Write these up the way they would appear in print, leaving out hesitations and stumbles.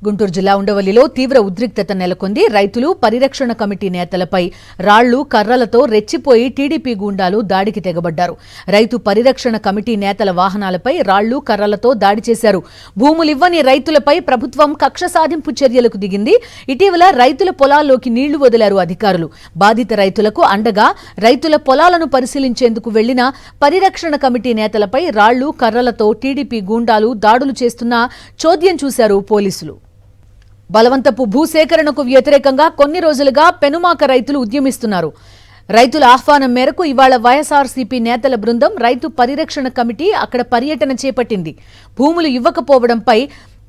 గుంటూరు జిల్లా ఉండవల్లిలో తీవ్ర ఉద్రిక్తత నెలకొంది. రైతులు పరిరక్షణ కమిటీ నేతలపై రాళ్లు కర్రలతో రెచ్చిపోయి టీడీపీ గూండాలు దాడికి తెగబడ్డారు. రైతు పరిరక్షణ కమిటీ నేతల వాహనాలపై రాళ్లు కర్రలతో దాడి చేశారు. భూములివ్వని రైతులపై ప్రభుత్వం కక్ష సాధింపు చర్యలకు దిగింది. ఇటీవల రైతుల పొలాల్లోకి నీళ్లు వదిలారు అధికారులు. బాధిత రైతులకు అండగా రైతుల పొలాలను పరిశీలించేందుకు వెళ్లిన పరిరక్షణ కమిటీ నేతలపై రాళ్లు కర్రలతో టీడీపీ గూండాలు దాడులు చేస్తున్న చోద్యం చూశారు పోలీసులు. బలవంతపు భూసేకరణకు వ్యతిరేకంగా కొన్ని రోజులుగా పెనుమాక రైతులు ఉద్యమిస్తున్నారు. రైతుల ఆహ్వానం మేరకు ఇవాళ వైఎస్ఆర్సీపీ నేతల బృందం రైతు పరిరక్షణ కమిటీ అక్కడ పర్యటన చేపట్టింది. భూములు ఇవ్వకపోవడంపై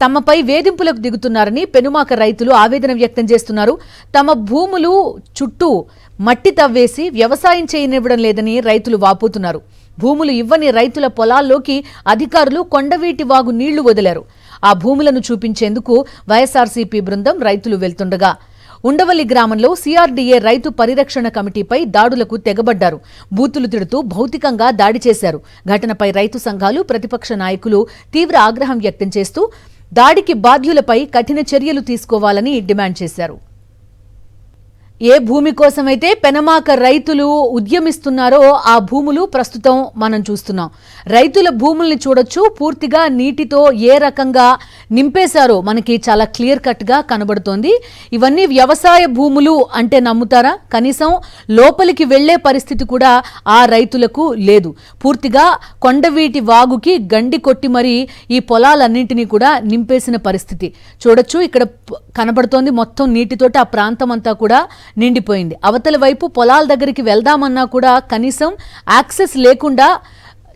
తమపై వేధింపులకు దిగుతున్నారని పెనుమాక రైతులు ఆవేదన వ్యక్తం చేస్తున్నారు. తమ భూములు చుట్టూ మట్టి తవ్వేసి వ్యవసాయం చేయనివ్వడం లేదని రైతులు వాపోతున్నారు. భూములు ఇవ్వని రైతుల పొలాల్లోకి అధికారులు కొండవీటి వాగు నీళ్లు వదిలారు. ఆ భూములను చూపించేందుకు వైఎస్ఆర్సీపీ బృందం రైతులు వెళ్తుండగా ఉండవల్లి గ్రామంలో సిఆర్డీఏ రైతు పరిరక్షణ కమిటీపై దాడులకు తెగబడ్డారు. బూతులు తిడుతూ భౌతికంగా దాడి చేశారు. ఘటనపై రైతు సంఘాలు, ప్రతిపక్ష నాయకులు తీవ్ర ఆగ్రహం వ్యక్తం చేస్తూ దాడికి బాధ్యులపై కఠిన చర్యలు తీసుకోవాలని డిమాండ్ చేశారు. ఏ భూమి కోసమైతే పెనమాక రైతులు ఉద్యమిస్తున్నారో ఆ భూములు ప్రస్తుతం మనం చూస్తున్నాం. రైతుల భూముల్ని చూడొచ్చు. పూర్తిగా నీటితో ఏ రకంగా నింపేశారో మనకి చాలా క్లియర్ కట్ గా కనబడుతోంది. ఇవన్నీ వ్యవసాయ భూములు అంటే నమ్ముతారా? కనీసం లోపలికి వెళ్లే పరిస్థితి కూడా ఆ రైతులకు లేదు. పూర్తిగా కొండవీటి వాగుకి గండి కొట్టి మరీ ఈ పొలాలన్నింటినీ కూడా నింపేసిన పరిస్థితి చూడొచ్చు. ఇక్కడ కనబడుతోంది మొత్తం నీటితోటి ఆ ప్రాంతం అంతా కూడా నిండిపోయింది. అవతల వైపు పొలాల దగ్గరికి వెళ్దామన్నా కూడా కనీసం యాక్సెస్ లేకుండా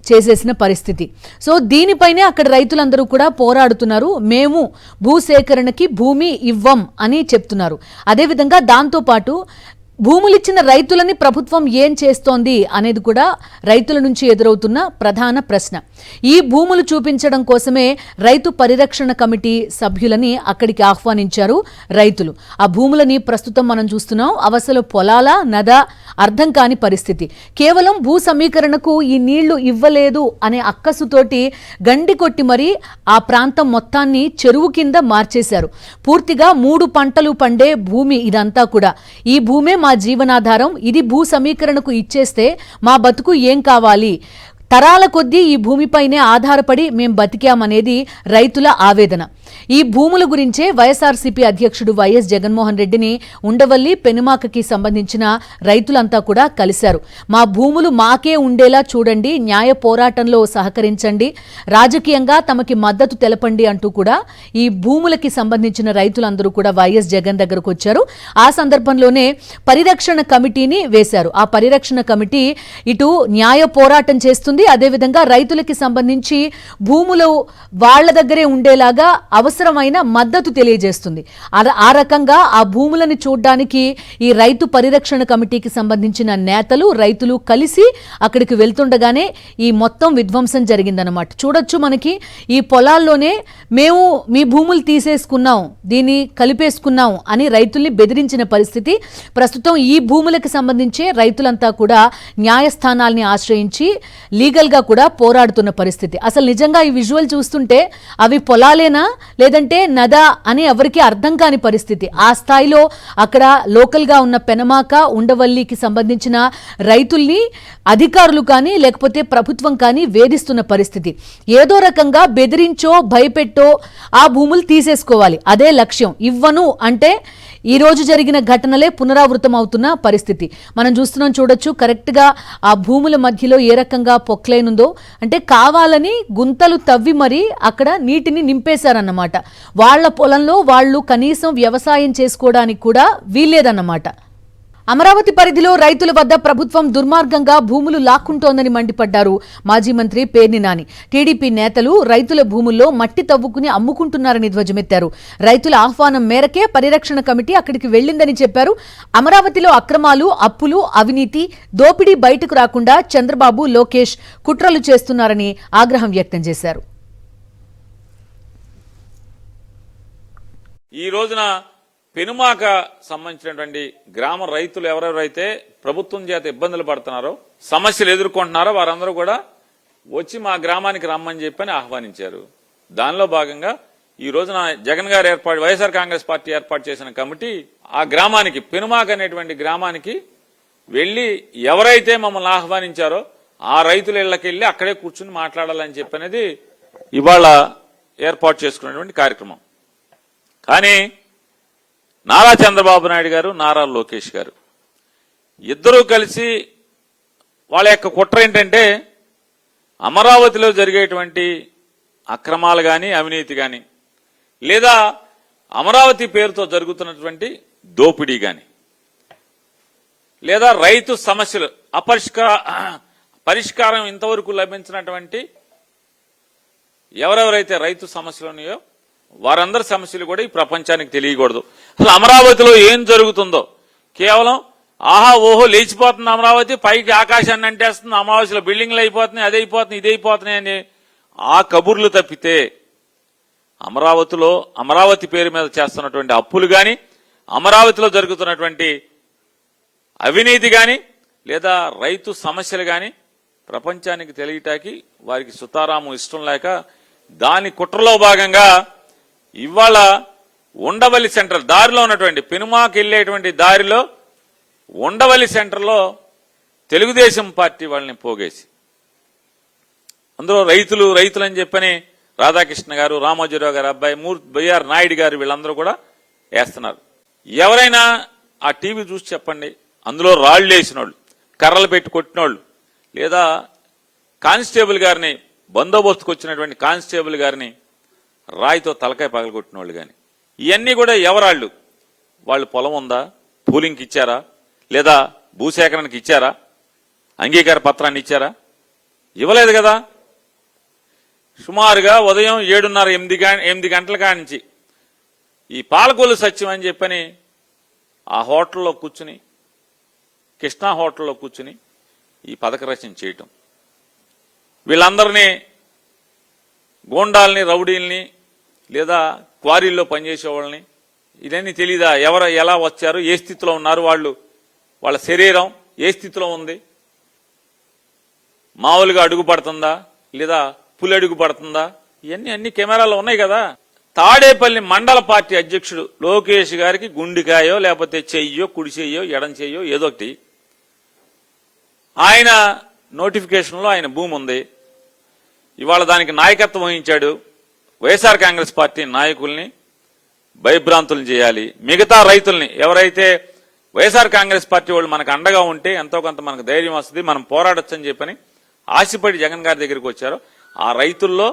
చేసేసిన పరిస్థితి. సో దీనిపైనే అక్కడ రైతులందరూ కూడా పోరాడుతున్నారు. మేము భూసేకరణకి భూమి ఇవ్వం అని చెప్తున్నారు. అదేవిధంగా దాంతోపాటు భూములిచ్చిన రైతులని ప్రభుత్వం ఏం చేస్తోంది అనేది కూడా రైతుల నుంచి ఎదురవుతున్న ప్రధాన ప్రశ్న. ఈ భూములు చూపించడం కోసమే రైతు పరిరక్షణ కమిటీ సభ్యులని అక్కడికి ఆహ్వానించారు రైతులు. ఆ భూములని ప్రస్తుతం మనం చూస్తున్నాం. అవసలు పొలాల నద అర్థం కాని పరిస్థితి. కేవలం భూ సమీకరణకు ఈ నీళ్లు ఇవ్వలేదు అనే అక్కసుతోటి గండి కొట్టి మరీ ఆ ప్రాంతం మొత్తాన్ని చెరువు కింద మార్చేశారు. పూర్తిగా 3 పంటలు పండే భూమి ఇదంతా కూడా. ఈ భూమే మా జీవనాధారం. ఇది భూ సమీకరణకు ఇచ్చేస్తే మా బతుకు ఏం కావాలి? తరాల కొద్దీ ఈ భూమిపైనే ఆధారపడి మేం బతికామనేది రైతుల ఆవేదన. ఈ భూముల గురించే వైఎస్ఆర్సీపీ అధ్యక్షుడు వైఎస్ జగన్మోహన్ రెడ్డిని ఉండవల్లి పెనుమాకకి సంబంధించిన రైతులంతా కూడా కలిశారు. మా భూములు మాకే ఉండేలా చూడండి, న్యాయ పోరాటంలో సహకరించండి, రాజకీయంగా తమకి మద్దతు తెలపండి అంటూ కూడా ఈ భూములకి సంబంధించిన రైతులందరూ కూడా వైఎస్ జగన్ దగ్గరకు వచ్చారు. ఆ సందర్భంలోనే పరిరక్షణ కమిటీని వేశారు. ఆ పరిరక్షణ కమిటీ ఇటు న్యాయ పోరాటం చేస్తుంది, అదేవిధంగా రైతులకి సంబంధించి భూములు వాళ్ల దగ్గరే ఉండేలాగా అవసరమైన మద్దతు తెలియజేస్తుంది. ఆ రకంగా ఆ భూములను చూడ్డానికి ఈ రైతు పరిరక్షణ కమిటీకి సంబంధించిన నేతలు రైతులు కలిసి అక్కడికి వెళ్తుండగానే ఈ మొత్తం విధ్వంసం జరిగిందనమాట. చూడొచ్చు మనకి ఈ పొలాల్లోనే మేము మీ భూములు తీసేసుకున్నాం, దీన్ని కలిపేసుకున్నాం అని రైతుల్ని బెదిరించిన పరిస్థితి. ప్రస్తుతం ఈ భూములకు సంబంధించే రైతులంతా కూడా న్యాయస్థానాల్ని ఆశ్రయించి లీగల్గా కూడా పోరాడుతున్న పరిస్థితి. అసలు నిజంగా ఈ విజువల్ చూస్తుంటే అవి పొలాలేనా లేదంటే నదా అని ఎవరికి అర్థం కాని పరిస్థితి. ఆ స్థాయిలో అక్కడ లోకల్గా ఉన్న పెనమాక ఉండవల్లికి సంబంధించిన రైతుల్ని అధికారులు కానీ లేకపోతే ప్రభుత్వం కానీ వేధిస్తున్న పరిస్థితి. ఏదో రకంగా బెదిరించో భయపెట్టో ఆ భూములు తీసేసుకోవాలి, అదే లక్ష్యం. ఇవ్వను అంటే ఈ రోజు జరిగిన ఘటనలే పునరావృతం అవుతున్న పరిస్థితి మనం చూస్తున్నాం. చూడొచ్చు కరెక్ట్గా ఆ భూముల మధ్యలో ఏ రకంగా పొక్లైనుందో, అంటే కావాలని గుంతలు తవ్వి మరీ అక్కడ నీటిని నింపేశారన్నమాట. వాళ్ల పొలంలో వాళ్ళు కనీసం వ్యవసాయం చేసుకోవడానికి కూడా వీల్లేదన్నమాట. అమరావతి పరిధిలో రైతుల వద్ద ప్రభుత్వం దుర్మార్గంగా భూములు లాక్కుంటోందని మండిపడ్డారు మాజీ మంత్రి పేర్ని నాని. టీడీపీ నేతలు రైతుల భూముల్లో మట్టి తవ్వుకుని అమ్ముకుంటున్నారని ధ్వజమెత్తారు. రైతుల ఆహ్వానం మేరకే పరిరక్షణ కమిటీ అక్కడికి వెళ్లిందని చెప్పారు. అమరావతిలో అక్రమాలు, అప్పులు, అవినీతి, దోపిడీ బయటకు రాకుండా చంద్రబాబు, లోకేష్ కుట్రలు చేస్తున్నారని ఆగ్రహం వ్యక్తం చేశారు. ఈ రోజున పెనుమాక సంబంధించినటువంటి గ్రామ రైతులు ఎవరెవరైతే ప్రభుత్వం చేత ఇబ్బందులు పడుతున్నారో, సమస్యలు ఎదుర్కొంటున్నారో వారందరూ కూడా వచ్చి మా గ్రామానికి రమ్మని చెప్పని ఆహ్వానించారు. దానిలో భాగంగా ఈ రోజున జగన్ గారు వైఎస్ఆర్ కాంగ్రెస్ పార్టీ ఏర్పాటు చేసిన కమిటీ ఆ గ్రామానికి పెనుమాక అనేటువంటి గ్రామానికి వెళ్లి ఎవరైతే మమ్మల్ని ఆహ్వానించారో ఆ రైతుల ఇళ్లకి వెళ్లి అక్కడే కూర్చుని మాట్లాడాలని చెప్పనేది ఇవాళ ఏర్పాటు చేసుకున్నటువంటి కార్యక్రమం. కానీ నారా చంద్రబాబు నాయుడు గారు, నారా లోకేష్ గారు ఇద్దరూ కలిసి వాళ్ళ యొక్క కుట్ర ఏంటంటే అమరావతిలో జరిగేటువంటి అక్రమాలు కానీ, అవినీతి కానీ, లేదా అమరావతి పేరుతో జరుగుతున్నటువంటి దోపిడీ కానీ, లేదా రైతు సమస్యలు పరిష్కారం ఇంతవరకు లభించినటువంటి ఎవరెవరైతే రైతు సమస్యలు ఉన్నాయో వారందరి సమస్యలు కూడా ఈ ప్రపంచానికి తెలియకూడదు. అసలు అమరావతిలో ఏం జరుగుతుందో కేవలం ఆహా ఓహో లేచిపోతుంది అమరావతి, పైకి ఆకాశాన్ని అంటేస్తుంది, అమావాస్యలో బిల్డింగ్లు అయిపోతున్నాయి, అది అయిపోతున్నాయి, ఇది అయిపోతున్నాయి అని ఆ కబుర్లు తప్పితే అమరావతి పేరు మీద చేస్తున్నటువంటి అప్పులు గాని, అమరావతిలో జరుగుతున్నటువంటి అవినీతి గాని, లేదా రైతు సమస్యలు గాని ప్రపంచానికి తెలియటానికి వారికి సుతారాము ఇష్టం లేక దాని కుట్రలో భాగంగా ఇవాళ ఉండవల్లి సెంటర్ దారిలో ఉన్నటువంటి పెనుమాకి వెళ్లేటువంటి దారిలో ఉండవల్లి సెంటర్లో తెలుగుదేశం పార్టీ వాళ్ళని పోగేసి అందులో రైతులని చెప్పని రాధాకృష్ణ గారు, రామోజీరావు గారు అబ్బాయి, బైఆర్ నాయుడు గారు వీళ్ళందరూ కూడా వేస్తున్నారు. ఎవరైనా ఆ టీవీ చూసి చెప్పండి, అందులో రాళ్లు వేసినోళ్ళు, కర్రలు పెట్టి కొట్టినోళ్ళు, లేదా కానిస్టేబుల్ గారిని బందోబస్తుకు వచ్చినటువంటి కానిస్టేబుల్ గారిని రాయితో తలకాయ పగలగొట్టిన వాళ్ళు కానీ, ఇవన్నీ కూడా ఎవరాళ్ళు? వాళ్ళు పొలం ఉందా, పూలింగ్కి ఇచ్చారా, లేదా భూసేకరణకి ఇచ్చారా, అంగీకార పత్రాన్ని ఇచ్చారా? ఇవ్వలేదు కదా. సుమారుగా ఉదయం 7:30-8 గంటల కానించి ఈ పాలకొల్లు సత్యం అని చెప్పని ఆ హోటల్లో కూర్చుని, కృష్ణా హోటల్లో కూర్చుని ఈ పథక రచన చేయటం, వీళ్ళందరినీ గోండాల్ని, రౌడీల్ని, లేదా క్వారీల్లో పనిచేసే వాళ్ళని ఇదన్నీ తెలీదా? ఎలా వచ్చారు, ఏ స్థితిలో ఉన్నారు, వాళ్ళ శరీరం ఏ స్థితిలో ఉంది, మామూలుగా అడుగు పడుతుందా లేదా పులి అడుగు పడుతుందా, ఇవన్నీ అన్ని కెమెరాలో ఉన్నాయి కదా. తాడేపల్లి మండల పార్టీ అధ్యక్షుడు లోకేష్ గారికి గుండెకాయో లేకపోతే చెయ్యో, కుడి చెయ్యో, ఎడం చెయ్యో ఏదో ఒకటి, ఆయన నోటిఫికేషన్లో ఆయన భూమి ఉంది. ఇవాళ దానికి నాయకత్వం వహించాడు. వైఎస్ఆర్ కాంగ్రెస్ పార్టీ నాయకుల్ని భయభ్రాంతులను చేయాలి. మిగతా రైతుల్ని ఎవరైతే వైఎస్ఆర్ కాంగ్రెస్ పార్టీ వాళ్ళు మనకు అండగా ఉంటే ఎంతో కొంత మనకు ధైర్యం వస్తుంది, మనం పోరాడొచ్చని చెప్పని ఆశపడి జగన్ గారి దగ్గరికి వచ్చారో ఆ రైతుల్లో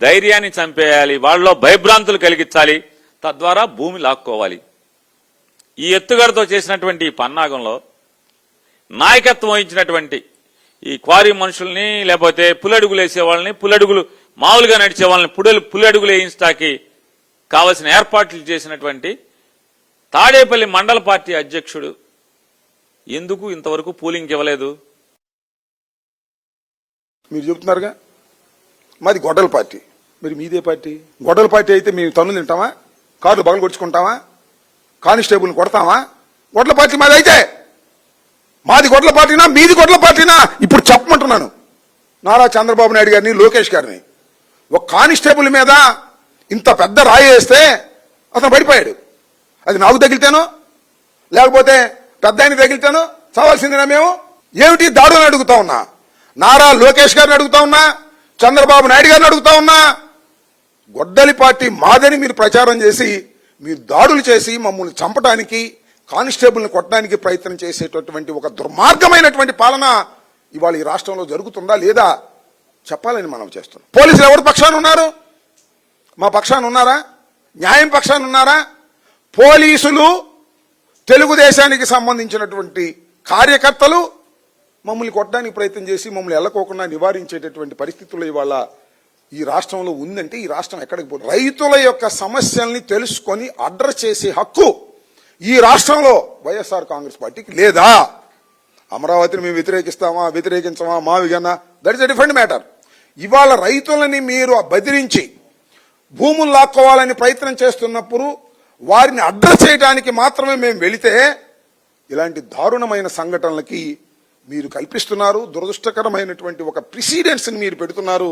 ధైర్యాన్ని చంపేయాలి, వాళ్ళలో భయభ్రాంతులు కలిగించాలి, తద్వారా భూమి లాక్కోవాలి. ఈ ఎత్తుగడతో చేసినటువంటి ఈ పన్నాగంలో నాయకత్వం వహించినటువంటి ఈ క్వారీ మనుషుల్ని, లేకపోతే పులడుగులు వేసే వాళ్ళని, పులడుగులు మామూలుగా నడిచే వాళ్ళని పులడుగులు వేయించడానికి కావలసిన ఏర్పాట్లు చేసినటువంటి తాడేపల్లి మండల పార్టీ అధ్యక్షుడు ఎందుకు ఇంతవరకు పూలింగ్ ఇవ్వలేదు? మీరు చెబుతున్నారుగా మాది గొడ్డల పార్టీ, మరి మీదే పార్టీ. గొడ్డల పార్టీ అయితే మేము తన్నులు తింటామా, కార్లు బగలు కొట్టుకుంటామా, కానిస్టేబుల్ని కొడతామా? గొడ్డల పార్టీ మాది అయితే, మాది గొడ్డల పార్టీనా మీది గొడ్డల పార్టీనా? ఇప్పుడు చెప్పమంటున్నాను నారా చంద్రబాబు నాయుడు గారిని, లోకేష్ గారిని. ఒక కానిస్టేబుల్ మీద ఇంత పెద్ద రాయి వేస్తే అతను పడిపోయాడు. అది నాకు తగిలితేనో లేకపోతే పెద్ద ఆయన తగిలితేనో చావాల్సిందినా మేము? ఏమిటి దాడులను అడుగుతా ఉన్నా, నారా లోకేష్ గారిని అడుగుతా ఉన్నా, చంద్రబాబు నాయుడు గారిని అడుగుతా ఉన్నా. గొడ్డలి పార్టీ మాదని మీరు ప్రచారం చేసి, మీరు దాడులు చేసి మమ్మల్ని చంపడానికి, కానిస్టేబుల్ని కొట్టడానికి ప్రయత్నం చేసేటటువంటి ఒక దుర్మార్గమైనటువంటి పాలన ఇవాళ ఈ రాష్ట్రంలో జరుగుతుందా లేదా చెప్పాలని మనం చేస్తున్నాం. పోలీసులు ఎవరి పక్షాన ఉన్నారు? మా పక్షాన ఉన్నారా? న్యాయం పక్షాన ఉన్నారా? పోలీసులు, తెలుగుదేశానికి సంబంధించినటువంటి కార్యకర్తలు మమ్మల్ని కొట్టడానికి ప్రయత్నం చేసి మమ్మల్ని ఎల్లకోకుండా నివారించేటటువంటి పరిస్థితుల్లో ఇవాళ ఈ రాష్ట్రంలో ఉందంటే ఈ రాష్ట్రం ఎక్కడికి పోతుంది? రైతుల యొక్క సమస్యల్ని తెలుసుకొని అడ్రస్ చేసే హక్కు ఈ రాష్ట్రంలో వైఎస్ఆర్ కాంగ్రెస్ పార్టీకి లేదా? అమరావతిని మేము వ్యతిరేకించమా మావిగన్నా, that is a different matter. ఇవాళ రైతులని మీరు బెదిరించి భూములు లాక్కోవాలని ప్రయత్నం చేస్తున్నప్పుడు వారిని అడ్రస్ చేయడానికి మాత్రమే మేము వెళితే ఇలాంటి దారుణమైన సంఘటనలకి మీరు కల్పిస్తున్నారు. దురదృష్టకరమైనటువంటి ఒక ప్రిసిడెన్స్ ని మీరు పెడుతున్నారు.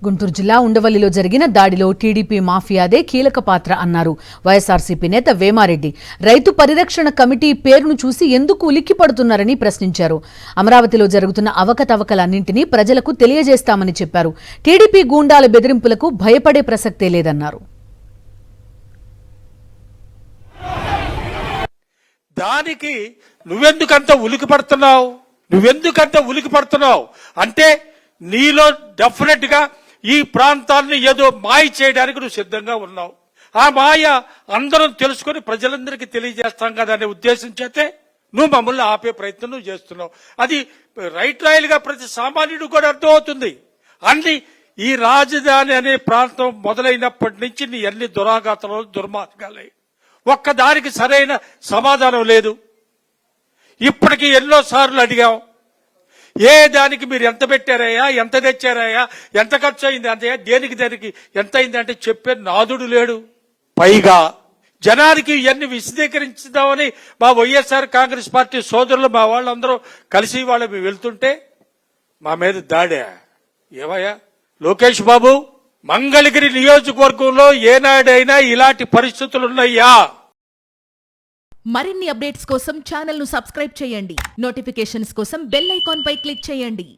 గుంటూరు జిల్లా ఉండవల్లిలో జరిగిన దాడిలో టీడీపీ మాఫియాదే కీలక పాత్ర అన్నారు వైఎస్ఆర్సీపీ నేత వేమారెడ్డి. రైతు పరిరక్షణ కమిటీ పేరును చూసి ఎందుకు ఉలిక్కిపడుతున్నారని ప్రశ్నించారు. అమరావతిలో జరుగుతున్న అవకతవకలన్నింటినీ ప్రజలకు తెలియజేస్తామని చెప్పారు. టీడీపీ గూండాల బెదిరింపులకు భయపడే ప్రసక్తే లేదన్నారు. దానికి నువ్వెందుకంత ఉలికి పడుతున్నావు అంటే నీలో డెఫినెట్ గా ఈ ప్రాంతాన్ని ఏదో మాయ చేయడానికి నువ్వు సిద్ధంగా ఉన్నావు. ఆ మాయ అందరం తెలుసుకొని ప్రజలందరికీ తెలియజేస్తాం కదా అనే ఉద్దేశం చేతే నువ్వు మమ్మల్ని ఆపే ప్రయత్నం నువ్వు చేస్తున్నావు. అది రైట్ రాయల్ గా ప్రతి సామాన్యుడు కూడా అర్థమవుతుంది. అన్ని ఈ రాజధాని అనే ప్రాంతం మొదలైనప్పటి నుంచి నీ అన్ని దురాఘాతాలు దుర్మార్గాలే. ఒక్కదానికి సరైన సమాధానం లేదు. ఇప్పటికీ ఎన్నో సార్లు అడిగాం, ఏ దానికి మీరు ఎంత పెట్టారయ్యా, ఎంత తెచ్చారయ్యా, ఎంత ఖర్చు అయింది అంతయ్యా, దేనికి ఎంత అయింది అంటే చెప్పే నాదుడు లేడు. పైగా జనానికి ఇవన్నీ విశదీకరించుదామని మా వైఎస్ఆర్ కాంగ్రెస్ పార్టీ సోదరులు మా వాళ్ళందరూ కలిసి వాళ్ళు వెళ్తుంటే మా మీద దాడా. ఏమయ్యా లోకేష్ బాబు, మంగళగిరి నియోజకవర్గంలో ఏనాడైనా ఇలాంటి పరిస్థితులున్నాయా? మరిన్ని అప్డేట్స్ కోసం ఛానల్ ను సబ్స్క్రైబ్ చేయండి. నోటిఫికేషన్స్ కోసం బెల్ ఐకాన్ పై క్లిక్ చేయండి.